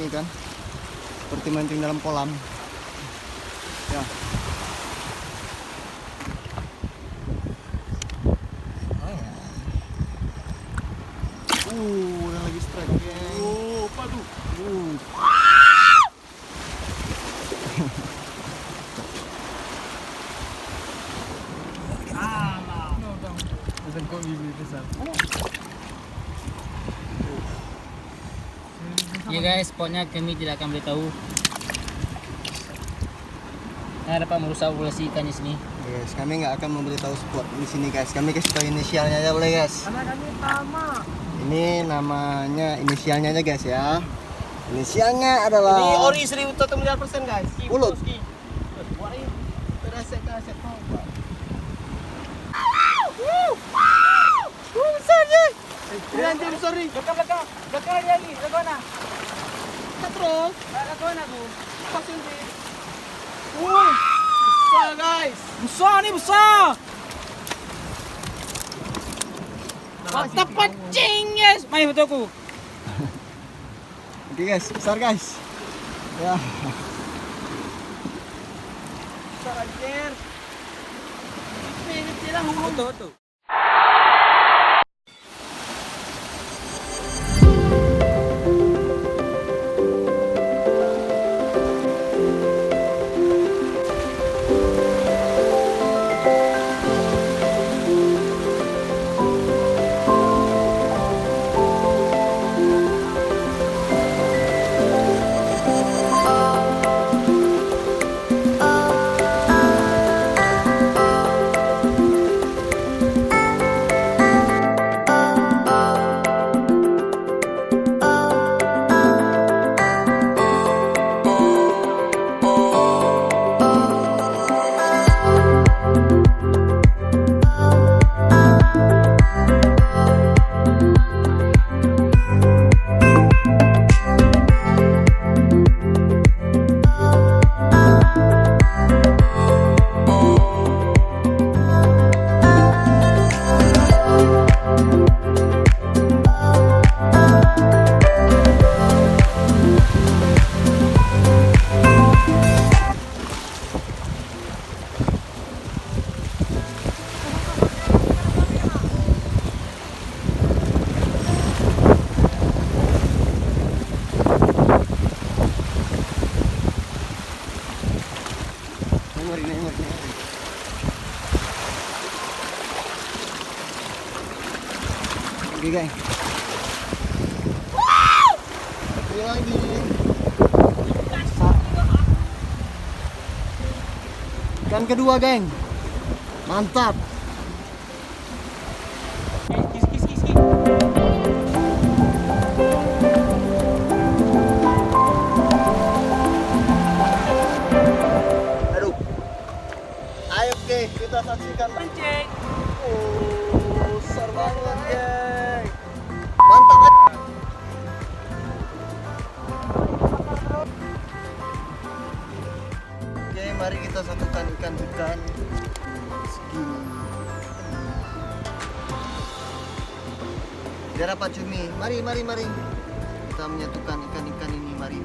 Kan seperti mancing dalam kolam ya. Yang lagi strike geng. Apa tuh? Udah kok gini besar. Ya guys, spotnya kami tidak akan beritahu. Nah, dapat merusak populasi ikannya sini. Guys, kami nggak akan memberitahu spot di sini guys. Kami kasih tahu inisialnya aja boleh guys. Karena kami sama. Ini namanya inisialnya aja guys ya. Inisialnya adalah. Ini ori 1.000% guys. Pulut. Anjir, sorry. Belakang lagi. Belakang mana? Terus. Belakang aku. Pasang. Besar guys. Besar. Mantap pancing guys. Main fotoku. Oke guys, besar guys. Ya. Besar anjir. Ini tidak hulu tuh. Oke guys. Lagi. Ikan kedua geng. Mantap. Kis. Aduh. Ayo oke, kita saksikan Pancing. Besar banget geng. Mantap. Oke, mari kita satukan ikan-ikan segini. Biar apa cumi? Mari. Kita menyatukan ikan-ikan ini. Mari.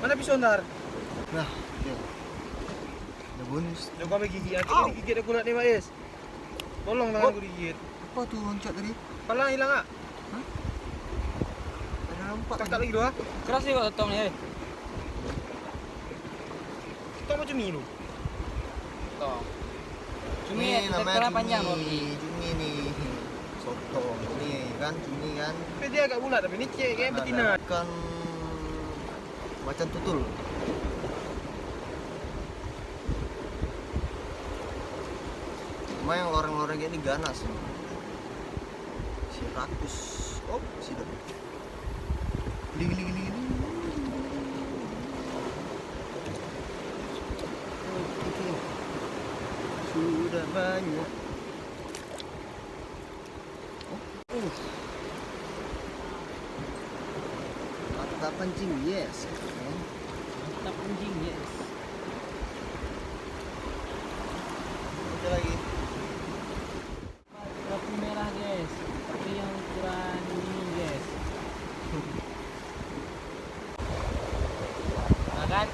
Mana pisonar? Nah, ya. Ada bonus. Udah kami gigit. Ini digigit aku nak nih, Mas. Tolong tangan aku digigit. Apa tuh loncat tadi? Kepala hilang ah? nampak. Kakak lagi dua. Keras sih kok totongnya. Kita mau cumi lu. Tong. Cumi Cumi namanya terkenal cumi. panjang loh. Cumi nih. Soto. Nih kan cumi kan. Tapi dia agak bulat tapi ini kayak betina. Kan macan tutul. Cuma yang loreng-loreng ini ganas. Si rakus. Oh, si dok. Gili. Oke. Sudah banyak. Mata pancing, yes. Mantap anjing, yes. Oke lagi. Roti merah, guys. Tapi yang ukuran ini, guys. Makan.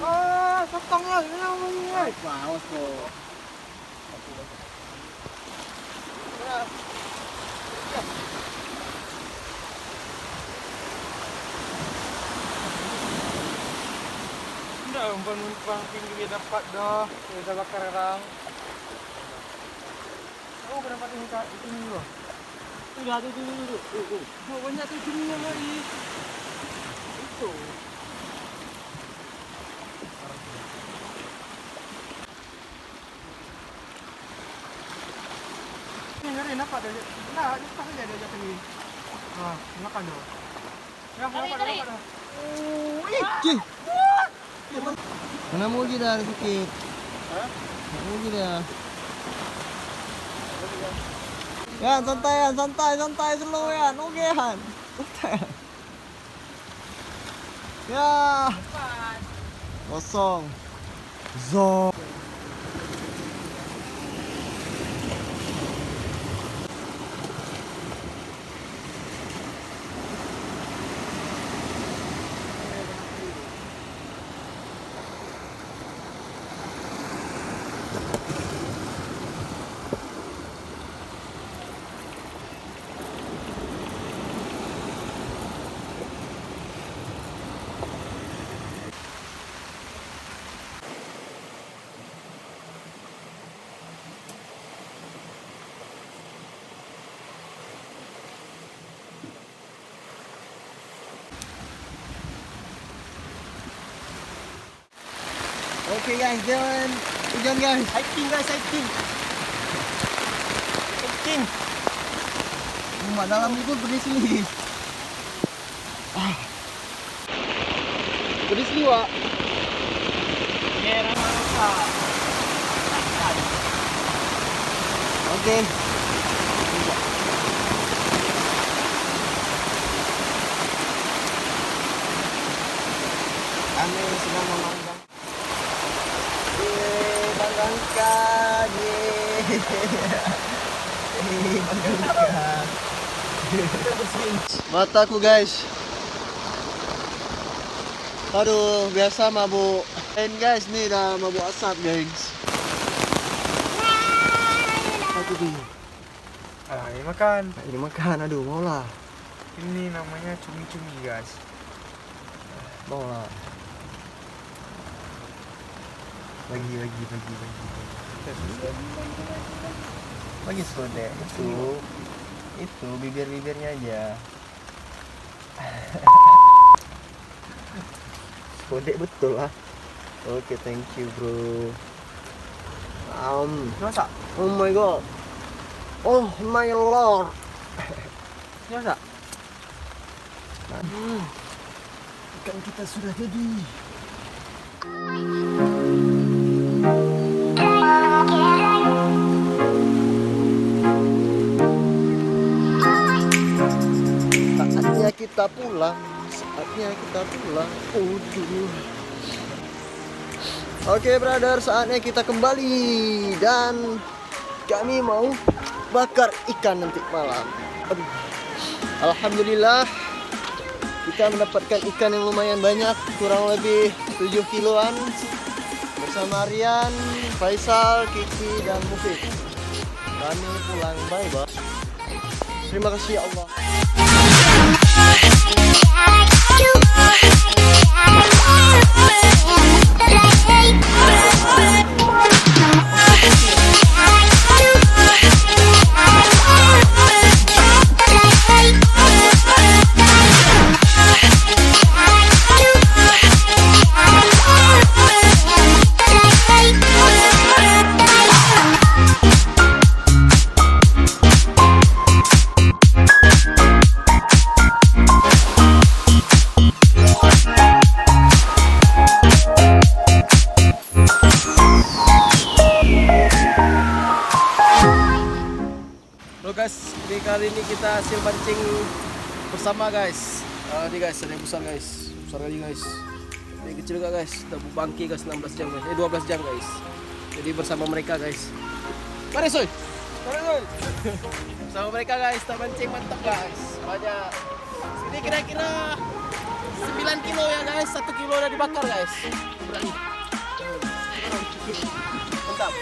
Oh, sotongnya ini namanya. Wow, kok. Udah umpan tinggi dia dapat dah. Kita bakar orang. Oh, berapa ini kak? Ini loh. Udah tuh dulu. Oh, banyak tuh cumi yang lagi. Itu. Ini ngeri nampak dah. Nah, lepas aja dia jatuh ni. Ah, makan dah. Ya, nampak dah. Ih, mana mau dah sedikit? Hah? Mau dah. Ya, santai, slow ya. Oke, Han. Santai. Ya. Kosong. Zong. Oke guys, jalan hujan guys. Hiking. Mak dalam itu pedis nih. Pedis nih, Wak. Merah mangsa. Oke. Kami sedang memandang. Banggakan. Banggakan. Mataku guys. Aduh, biasa mabuk. Guys, nih dah mabuk asap guys. Aku bingung. Ah, ini makan. Ini makan, aduh mau lah. Ini namanya cumi-cumi guys. Mau lah. Bagi. Bagi sekode. Itu bibirnya aja. Kode betul lah. Oke, thank you bro. Masak? Oh my god. Oh my lord. Masak? Ikan kita sudah jadi. Saatnya kita pulang. Oke brother, saatnya kita kembali dan kami mau bakar ikan nanti malam. Aduh. Alhamdulillah Kita mendapatkan ikan yang lumayan banyak, kurang lebih 7 kiloan bersama Rian, Faisal, Kiki, dan Mufid. Kami pulang, bye-bye. Terima kasih ya Allah. Guys, di kali ini kita hasil mancing bersama guys. Ini guys, ada yang besar guys, besar lagi guys. Ini kecil juga guys, kita bangki guys 16 jam guys, 12 jam guys. Jadi bersama mereka guys. Mari soy, mari soy. Bersama mereka guys, kita mancing mantap guys. Banyak. Ini kira-kira 9 kilo ya guys, 1 kilo udah dibakar guys. Berani. Mantap.